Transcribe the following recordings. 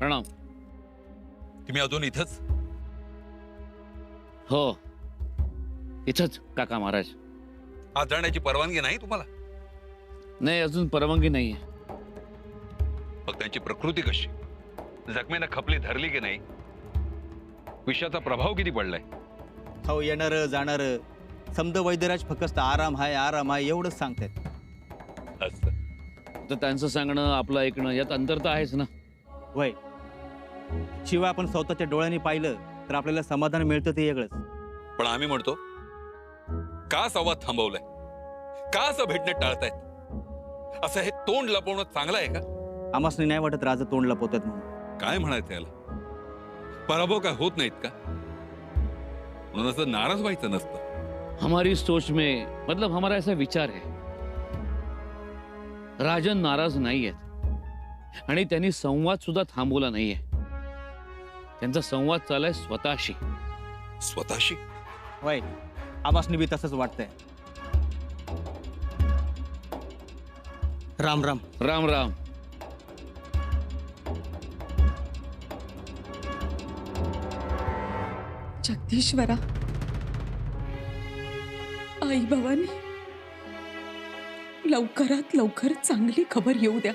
प्रणाम. तुम्ही अजून इथंच? हो, इथंच काका महाराज. आत जाण्याची परवानगी नाही तुम्हाला? नाही, अजून परवानगी नाहीये. मग त्यांची प्रकृती कशी? जखमेनं खपली धरली की नाही? विषाचा प्रभाव किती पडलाय? हो, येणार जाणार समद वैद्यराज फक्त आराम आहे एवढंच सांगतायत. असं तर त्यांचं सांगणं आपलं ऐकणं यात अंतर तर आहेच ना. वय शिवाय आपण स्वतःच्या डोळ्यांनी पाहिलं तर आपल्याला समाधान मिळतं ते वेगळंच. पण आम्ही म्हणतो, का संवाद थांबवलाय? का असं भेटणं टाळतायत? असं हे तोंड लपवणं चांगलं आहे का? आमासनी नाही वाटत राजा तोंड लपवतात म्हणून. काय म्हणायचं याला? पराभव काय होत नाहीत का? म्हणून असं नाराज व्हायचं नसतं. हमारी सोच में मतलब हमारा ऐसा विचार है, राजन नाराज नाही आहेत आणि त्यांनी संवाद सुद्धा थांबवला नाहीये. त्यांचा संवाद चालाय स्वतःशी. स्वतःशी? वय आमासनी बी तसंच वाटतंय. राम राम. राम राम. जगदीश्वरा, आई भवानी, लवकरात लवकर चांगली खबर येऊ द्या.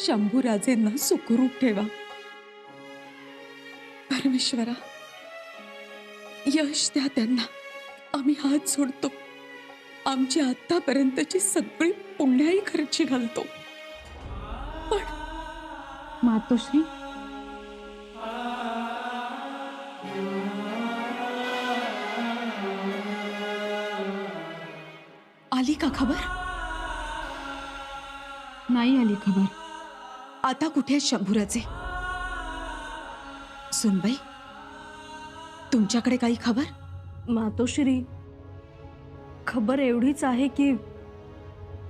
शंभूराजेंना सुखरूप ठेवा. परमेश्वरा, यश द्या त्यांना. आम्ही हात जोडतो. आमची आतापर्यंतची सगळी पुण्याई खर्ची घालतो. पण मातोश्री, आली का खबर? नाही आली खबर. आता कुठे आहेत शंभूराजे? सुनबाई, तुमच्याकडे काही खबर? मातोश्री, खबर एवढीच आहे की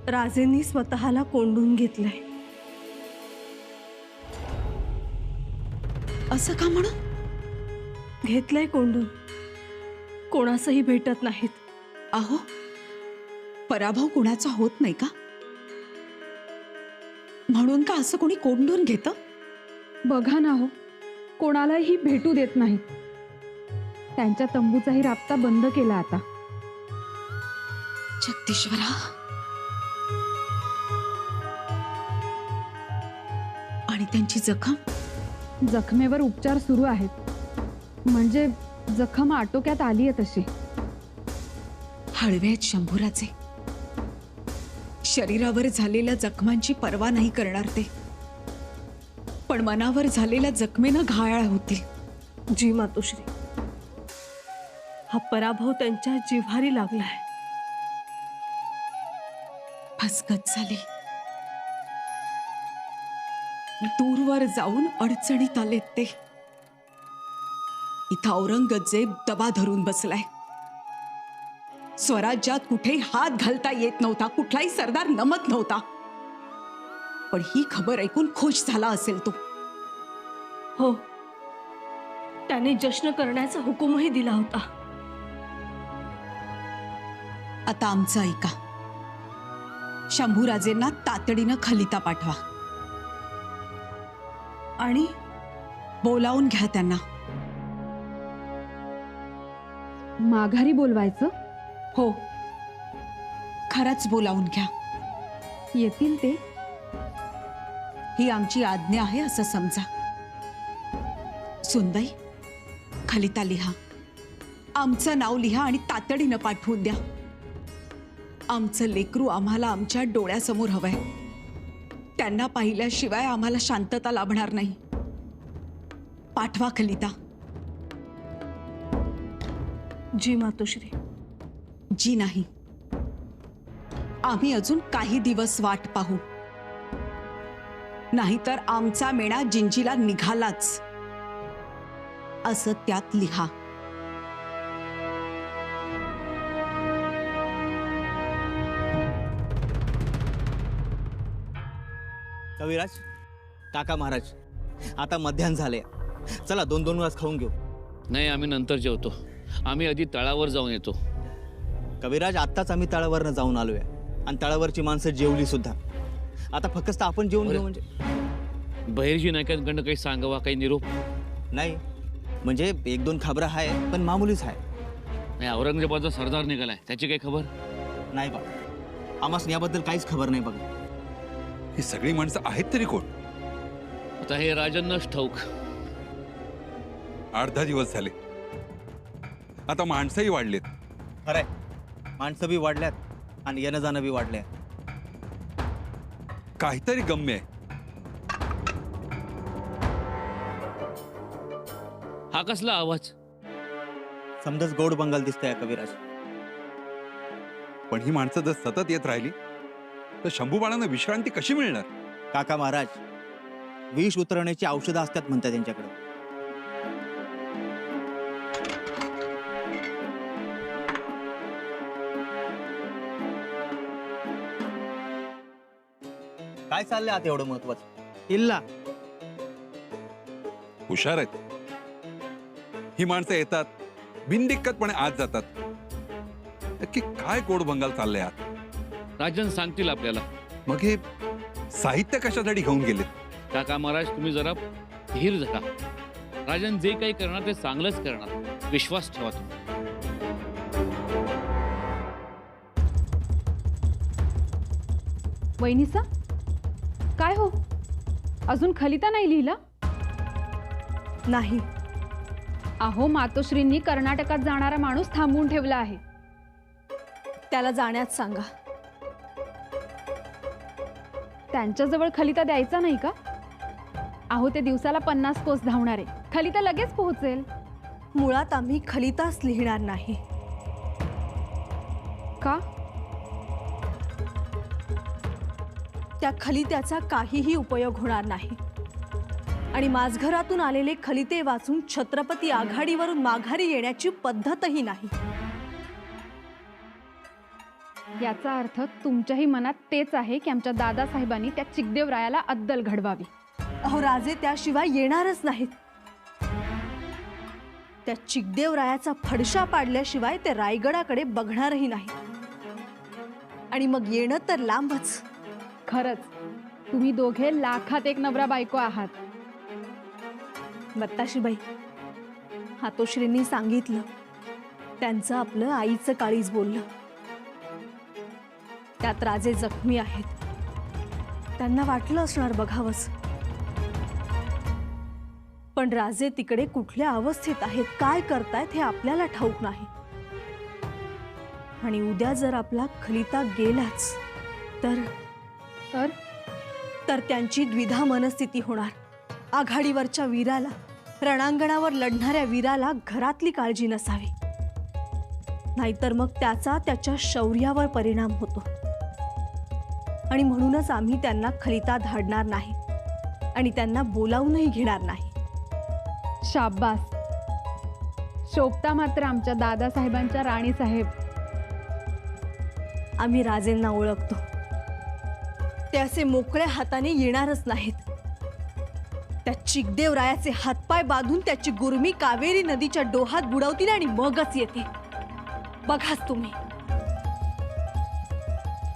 राजेंनी स्वतःला कोंडून घेतलंय. असं का म्हणून? घेतलंय कोंडून. कोणासही भेटत नाहीत. अहो, पराभव कुणाचा होत नाही का? म्हणून का असं कोणी कोंडून घेतं? बघा ना हो, कोणालाही भेटू देत नाहीत. त्यांच्या तंबूचाही राबता बंद केला आता. जगदीश्वरा, आणि त्यांची जखम? जखमेवर उपचार सुरू आहेत. म्हणजे जखम आटोक्यात आली आहे तशी. हळवे आहेत शंभूराजे. शरीरावर झालेल्या जखमांची पर्वा नाही करणार ते, पण मनावर झालेल्या जखमेनं घायाळ होतील. जी मातोश्री, हा पराभव त्यांच्या जिव्हारी लागलाय. फसगत झाली. दूरवर जाऊन अडचणीत आलेत ते. इथं औरंगजेब दबा धरून बसलाय. स्वराज्यात कुठेही हात घालता येत नव्हता. कुठलाही सरदार नमत नव्हता. पण ही खबर ऐकून खुश झाला असेल तो. हो, त्याने जश्न करण्याचा हुकूमही दिला होता. आता आमचं ऐका. शंभूराजेंना तातडीनं खलिता पाठवा आणि बोलावून घ्या त्यांना. माघारी बोलवायचं? हो, खरंच बोलावून घ्या. येतील ते? ही आमची आज्ञा आहे असं समजा. सुनबाई, खलिता लिहा. आमचं नाव लिहा आणि तातडीनं पाठवून द्या. आमचं लेकरू आम्हाला आमच्या डोळ्यासमोर हवंय. त्यांना पाहिल्याशिवाय आम्हाला शांतता लाभणार नाही. पाठवा खलिता. जी मातोश्री. जी नाही, आम्ही अजून काही दिवस वाट पाहू. नाहीतर आमचा मेणा जिंजीला निघालाच असं त्यात लिहा. कविराज, काका महाराज, आता मध्याह्न झाले. चला 2-2 वाज खाऊन घेऊ. नाही, आम्ही नंतर जेवतो. आम्ही आधी तळावर जाऊन येतो. कविराज, आत्ताच आम्ही तळावरनं जाऊन आलोय आणि तळावरची माणसं जेवली सुद्धा. आता फक्त आपण जेवून घेऊ म्हणजे. बहिर्जी नायकांकडनं काही सांगावा, काही निरोप? नाही म्हणजे एक दोन खबरं आहे पण मामुलीच आहे. नाही, औरंगजेबाचा सरदार निघालाय, त्याची काही खबर? नाही बघा, आम्हाला याबद्दल काहीच खबर नाही बघा. ही सगळी माणसं आहेत तरी कोण? आता हे राजांनाच ठाऊक. 8-10 दिवस झाले, आता माणसंही वाढलेत. खरंय, माणसं बी वाढल्यात आणि येणं जाणं बी वाढलंय. काहीतरी गम्य आहे. हा कसला आवाज? समजाच गोड बंगाल दिसतंय कविराज. पण ही माणसं जर सतत येत राहिली तर शंभूबाळांना विश्रांती कशी मिळणार? काका महाराज, विष उतरवण्याची औषधं असतात म्हणतात त्यांच्याकडे. काय चाललंय आता एवढं महत्वाचं? इल्ला हुशार आहेत ही माणसं. येतात, बिनदिक्कतपणे आत जातात. नक्की काय गोड बंगाल चाललंय आत? राजन सांगतील आपल्याला. मग हे साहित्य कशासाठी घेऊन गेलेत? काका महाराज, तुम्ही जरा धीर धरा. राजन जे काही करणार ते चांगलंच करणार, विश्वास ठेवा तुम्ही. वहिनीसा, काय हो, अजून खलिता नाही लिहिला? नाही. अहो, मातोश्रींनी कर्नाटकात जाणारा माणूस थांबवून ठेवला आहे. त्याला जाण्यास सांगा. त्यांच्याजवळ खलिता द्यायचा नाही का? अहो, ते दिवसाला 50 कोस धावणारे, खलिता लगेच पोहोचेल. मुळात आम्ही खलिताच लिहिणार नाही. का? त्या खलित्याचा काहीही उपयोग होणार नाही आणि माझघरातून आलेले खलिते वाचून छत्रपती आघाडीवरून माघारी येण्याची पद्धतही नाही. याचा अर्थ तुमच्याही मनात तेच आहे की आमच्या दादासाहेबांनी त्या चिकदेवरायाला अद्दल घडवावी. अहो राजे, त्याशिवाय येणारच नाहीत. त्या चिकदेवरायाचा फडशा पाडल्याशिवाय ते रायगडाकडे बघणारही नाही आणि मग येणं तर लांबच. खरंच तुम्ही दोघे लाखात एक नवरा बायको आहात. बत्ताशीबाई, हातोश्रींनी सांगितलं, त्यांचं आपलं आईचं काळीज बोललं. त्यात राजे जखमी आहेत. त्यांना वाटलं असणार बघावंच, पण राजे तिकडे कुठल्या अवस्थेत आहेत, काय करतायत हे आपल्याला ठाऊक नाही. आणि उद्या जर आपला खलिता गेलाच तर तर तर त्यांची द्विधा मनस्थिती होणार. आघाडीवरच्या वीराला, रणांगणावर लढणाऱ्या वीराला घरातली काळजी नसावी, नाहीतर मग त्याचा त्याच्या शौर्यावर परिणाम होतो. आणि म्हणूनच आम्ही त्यांना खलिता धाडणार नाही आणि त्यांना बोलावूनही घेणार नाही. शाब्बास, शोभता मात्र आमच्या दादासाहेबांच्या राणीसाहेब. आम्ही राजेंना ओळखतो. ते असे मोकळ्या हाताने येणारच नाहीत. त्या चिकदेवरायाचे हातपाय बांधून त्याची गुरमी कावेरी नदीच्या डोहात बुडवतील आणि मगच येते. बघाच तुम्ही.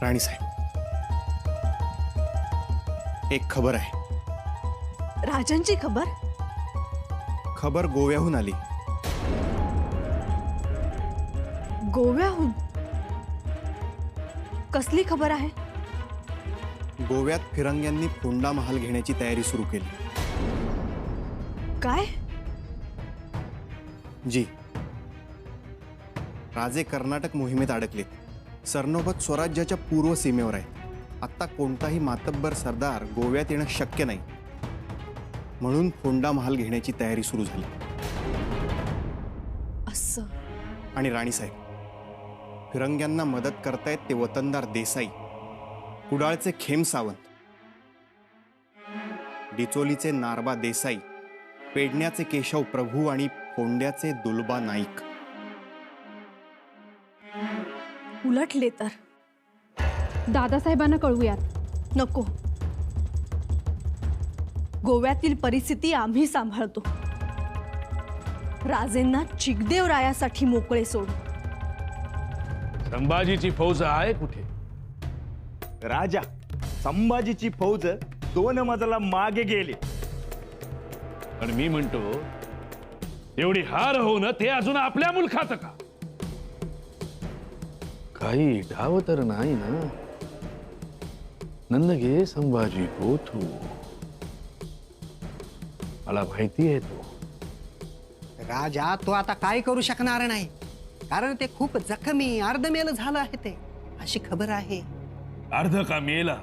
राणीसाहेब, एक खबर आहे. राजांची खबर? खबर गोव्याहून आली. गोव्याहून? कसली खबर आहे? गोव्यात फिरंग्यांनी फोंडा महाल घेण्याची तयारी सुरू केली. काय? जी, राजे कर्नाटक मोहिमेत अडकलेत. सरनोबत स्वराज्याच्या पूर्व सीमेवर आहेत. आता कोणताही मातब्बर सरदार गोव्यात येणं शक्य नाही, म्हणून फोंडा महाल घेण्याची तयारी सुरू झाली. असं? आणि राणीसाहेब, फिरंग्यांना मदत करतायत ते वतनदार देसाई, कुडाळचे खेम सावंत, डिचोलीचे नारबा देसाई, पेडण्याचे केशव प्रभू आणि फोंड्याचे दुलबा नाईक. उलटले तर दादासाहेबांना कळवूयात. नको. गोव्यातील परिस्थिती आम्ही सांभाळतो. राजेंना चिकदेवरायासाठी मोकळे सोड. संभाजीची फौज आहे कुठे? राजा, संभाजीची फौज 2 मजला मागे गेली. आणि मी म्हणतो एवढी हार होणं ते अजून आपल्या मुलखाचं का? काही डाव तर नाही ना? नंदगे संभाजी पोथू, मला माहिती आहे तो. राजा तो आता काय करू शकणार नाही, कारण ते खूप जखमी अर्धमेल झालं आहे ते, अशी खबर आहे. अर्ध का मेला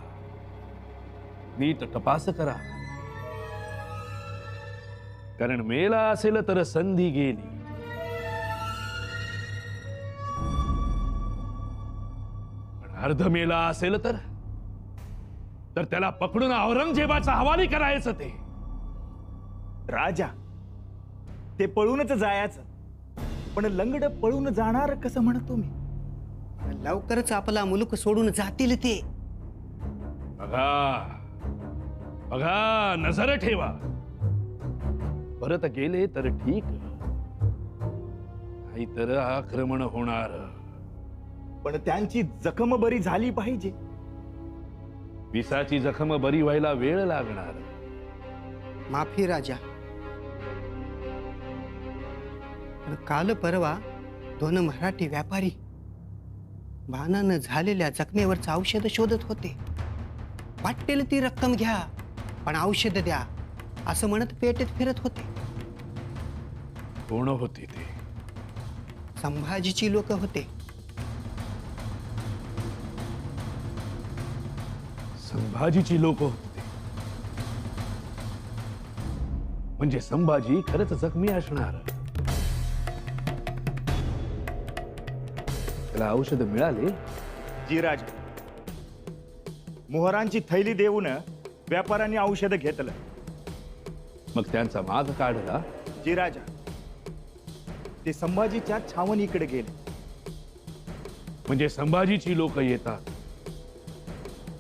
नीट तपास करा, कारण मेला असेल तर संधी गेली. पण अर्ध मेला असेल तर त्याला पकडून औरंगजेबाचा हवाली करायचं. ते राजा ते पळूनच जायचं, पण लंगड पळून जाणार कसं म्हणतो मी? लवकरच आपला मुलूक सोडून जातील ते. बघा बघा, नजर ठेवा. परत गेले तर ठीक, नाहीतर आक्रमण होणार. पण त्यांची जखम बरी झाली पाहिजे. विसाची जखम बरी व्हायला वेळ लागणार. माफी राजा, पण काल परवा 2 मराठी व्यापारी बाणानं झालेल्या जखमेवरचं औषध शोधत होते. वाटेल ती रक्कम घ्या, पण औषध द्या असं म्हणत पेटेत फिरत होते. कोण होती ते? संभाजीची लोक होते. संभाजीची लोक होती, म्हणजे संभाजी खरंच जखमी असणार. त्याला औषध मिळाले? जी राजा, मोहरांची थैली देऊन व्यापाऱ्यांनी औषध घेतलं. मग त्यांचा माग काढला? जी राजा, ते संभाजीच्या छावणीकडे गेले. म्हणजे संभाजीची लोक येतात,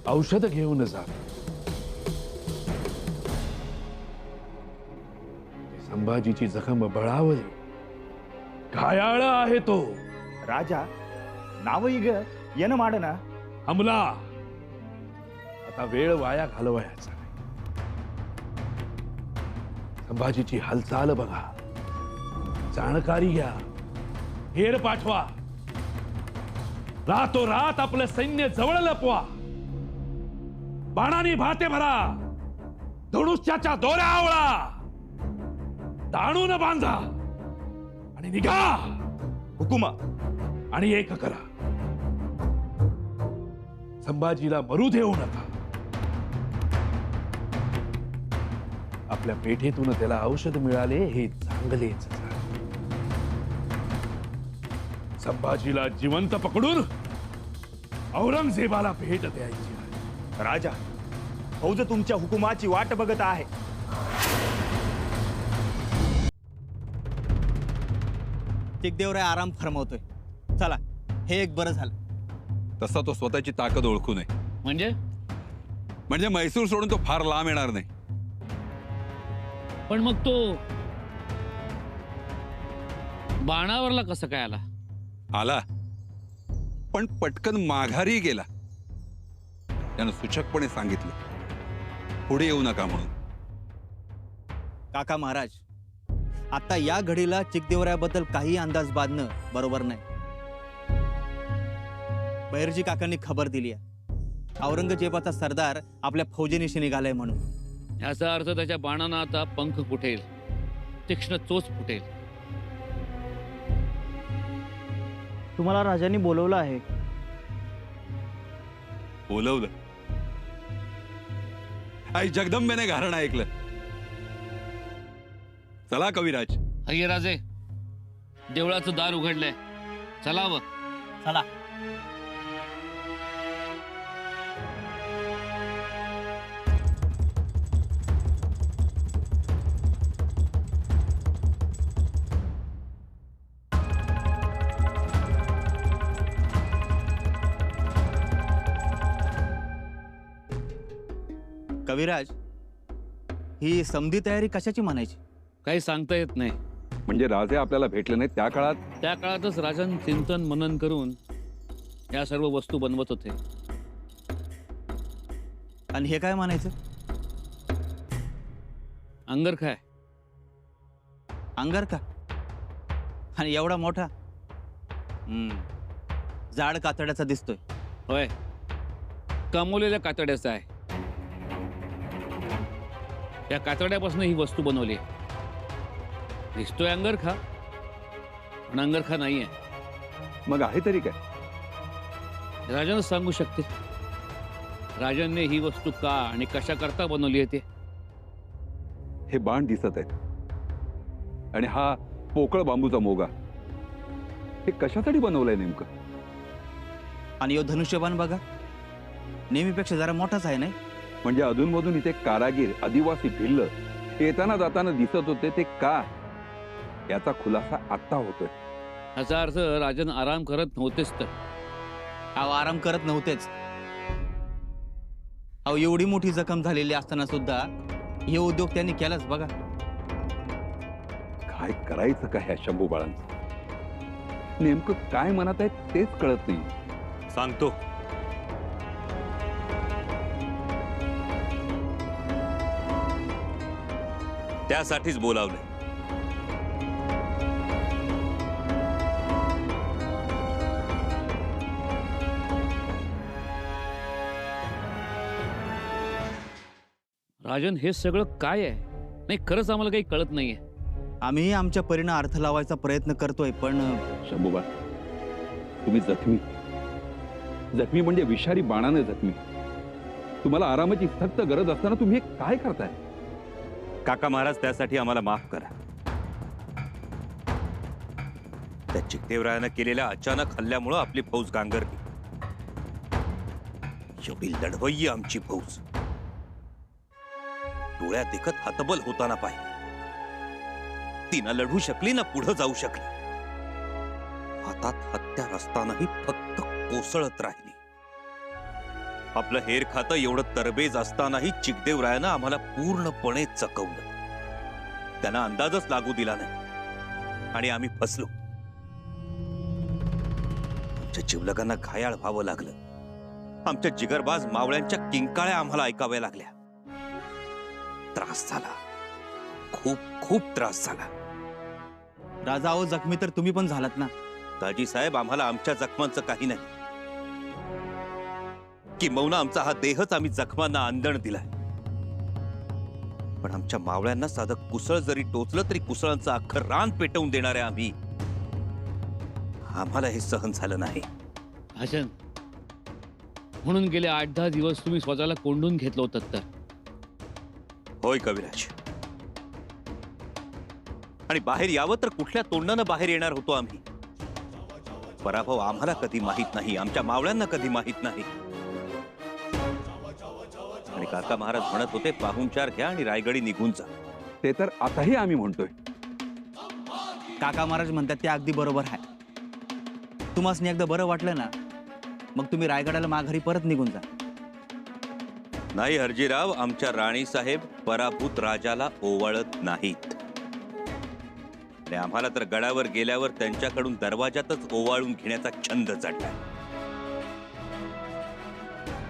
औषध घेऊन जातात. संभाजीची जखम बळावली, घायाळ आहे तो. राजा नाव इग येन माडना. हमला आता वेळ वाया घालवायचा नाही. संभाजीची हालचाल बघा, जाणकारी घ्या, हेर पाठवा. रातोरात आपलं सैन्य जवळ लपवा. बाणाने भाते भरा, धनुष्याच्या दोऱ्या आवळा, ताणून बांधा आणि निघा. हुकुमा. आणि एक करा, संभाजीला मरू देऊ नका. आपल्या पेठेतून त्याला औषध मिळाले हे चांगलेच झाले. संभाजीला जिवंत पकडून औरंगजेबाला भेट द्यायची आहे. राजा, फौज तुमच्या हुकुमाची वाट बघत आहे. चिकदेवराय आराम फरमावतोय. चला, हे एक बरं झालं. तसा तो स्वतःची ताकद ओळखू नये, म्हणजे मैसूर सोडून तो फार लांब येणार नाही. पण मग तो बाणावरला कसं काय आला? आला, पण पटकन माघारी गेला. त्यानं सूचकपणे सांगितलं पुढे येऊ नका म्हणून. काका महाराज, आता या घडीला चिकदेवरायाबद्दल काही अंदाज बांधणं बरोबर नाही. बहिर्जी काकांनी खबर दिली आहे, औरंगजेबाचा सरदार आपल्या फौजेनिशी निघालाय म्हणून. याचा अर्थ त्याच्या बाणानं आता पंख फुटेल, तीक्ष्ण चोच फुटेल. तुम्हाला राजांनी बोलवलं आहे. बोलवलं? आई जगदंबेने घारण ऐकलं. चला कविराज. राजे, देवळाचं दार उघडलंय, चलावं. चला. कविराज, ही समधी तयारी कशाची म्हणायची? काही सांगता येत नाही. म्हणजे राजे आपल्याला भेटले नाहीत त्या काळातच राजन चिंतन मनन करून या सर्व वस्तू बनवत होते. आणि हे काय म्हणायचं? अंगरखाय अंगार का आणि एवढा मोठा जाड कातड्याचा दिसतोय. होय, कमवलेल्या कातड्याचा आहे. या कातड्यापासून ही वस्तू बनवली आहे. दिसतोय अंगरखा, पण अंगरखा नाहीये. मग आहे तरी काय? राजानं सांगू शकते. राजांनी ही वस्तू का आणि कशा करता बनवली आहे ते. हे बाण दिसत आहेत आणि हा पोकळ बांबूचा मोगा, हे कशासाठी बनवलंय नेमकं? आणि यो धनुष्यबाण बघा, नेहमीपेक्षा जरा मोठाच आहे नाही. म्हणजे अधूनमधून इथे कारागीर, आदिवासी भिल्ल येताना जाताना दिसत होते, ते का, याचा खुलासा आता होतोय. याचा अर्थ राजन आराम करत नव्हतेच तर. अहो आराम करत नव्हतेच. अहो एवढी मोठी जखम झालेली असताना सुद्धा हे उद्योग त्यांनी केलाच बघा. काय करायचं का ह्या शंभू बाळांचं? नेमकं काय मनात आहे तेच कळत नाही. सांगतो. त्यासाठीच बोलावलंय. राजन, हे सगळं काय आहे? नाही, खरंच आम्हाला काही कळत नाहीये. आम्ही आमच्या परीनं अर्थ लावायचा प्रयत्न करतोय, पण शंभूबा, तुम्ही जखमी जखमी म्हणजे विषारी बाणाने जखमी. तुम्हाला आरामाची सक्त गरज असताना तुम्ही हे काय करताय? काका महाराज, त्यासाठी आम्हाला माफ करा. त्या चित्तेवरायानं केलेल्या अचानक हल्ल्यामुळं आपली फौज गांगरली. एवढी लढवय्यी आमची फौज डोळ्यात देखत हतबल होताना पाहिजे. ती ना लढू शकली ना पुढे जाऊ शकली. हातात हत्यार असतानाही फक्त कोसळत राहिली. आपलं हेर खातं एवढं तरबेज असतानाही चिकदेवरायानं आम्हाला पूर्णपणे चकवलं. त्यांना अंदाजच लागू दिला नाही आणि आम्ही फसलो. आमच्या जिवलगांना घायाळ व्हावं लागलं. आमच्या जिगरबाज मावळ्यांच्या किंकाळ्या आम्हाला ऐकाव्या लागल्या. त्रास झाला, खूप खूप त्रास झाला. राजा, अहो जखमी तर तुम्ही पण झालात ना. दाजी साहेब, आम्हाला आमच्या जखमांचं काही नाही. किंबहुना आमचा हा देहच आम्ही जखमांना आंदण दिलाय. पण आमच्या मावळ्यांना साधं कुसळ जरी टोचलं तरी कुसळांचं अख्खं रान पेटवून देणाऱ्या आम्ही, आम्हाला हे सहन झालं नाही. राजन, म्हणून गेले 8-10 दिवस तुम्ही स्वतःला कोंडून घेतलं होतं तर. होय कविराज. आणि बाहेर यावं तर कुठल्या तोंडानं बाहेर येणार होतो आम्ही. पराभव आम्हाला कधी माहित नाही, आमच्या मावळ्यांना कधी माहित नाही. आणि काका महाराज म्हणत होते, पाहुणचार घ्या आणि रायगडी निघून जा. ते तर आताही आम्ही म्हणतोय. काका महाराज म्हणतात ते अगदी बरोबर आहे. तुम्हाला एकदा बरं वाटलं ना, मग तुम्ही रायगडाला माघारी परत निघून जा. नाही हरजीराव, आमच्या राणी साहेब पराभूत राजाला ओवाळत नाहीत. आणि आम्हाला तर गडावर गेल्यावर त्यांच्याकडून दरवाजातच ओवाळून घेण्याचा छंद चढला.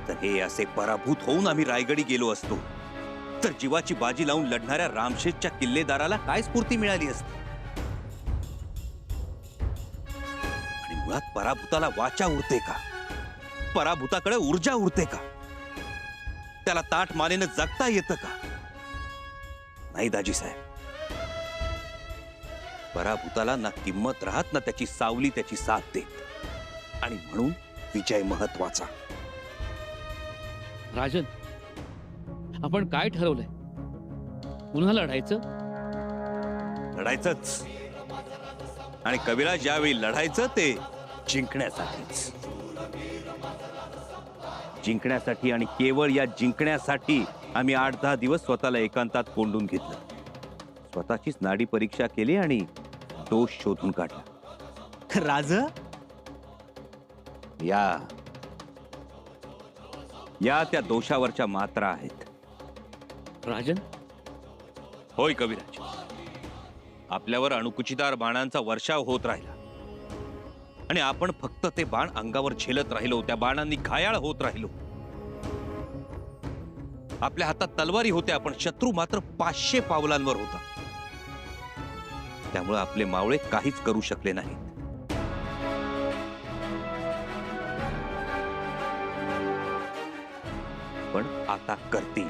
तर हे असे पराभूत होऊन आम्ही रायगडी गेलो असतो तर जीवाची बाजी लावून लढणाऱ्या रामशेषच्या किल्लेदाराला काय स्फूर्ती मिळाली असती. आणि मुळात पराभूताला वाचा उरते का? पराभूताकडे ऊर्जा उरते का? त्याला ताठ मानेनं जगता येतं का? नाही दाजी साहेब. पराभूताला ना किंमत राहत ना त्याची सावली त्याची साथ देत. आणि म्हणून विजय महत्वाचा. राजन, आपण काय ठरवलंय? पुन्हा लढायचं? लढायचंच. आणि कविराज, ज्यावेळी लढायचं ते जिंकण्यासाठीच. जिंकण्यासाठी आणि केवळ या जिंकण्यासाठी आम्ही 8-10 दिवस स्वतःला एकांतात कोंडून घेतलं. स्वतःचीच नाडी परीक्षा केली आणि दोष शोधून काढला. राज, या त्या दोषावरच्या मात्रा आहेत. राजन, होय कविराज. आपल्यावर अणुकुचीदार बाणांचा वर्षाव होत राहिला आणि आपण फक्त ते बाण अंगावर झेलत राहिलो. त्या बाणांनी घायाळ होत राहिलो. आपल्या हातात तलवारी होत्या, पण शत्रू मात्र 500 पावलांवर होता. त्यामुळे आपले मावळे काहीच करू शकले नाहीत. पण आता करतील.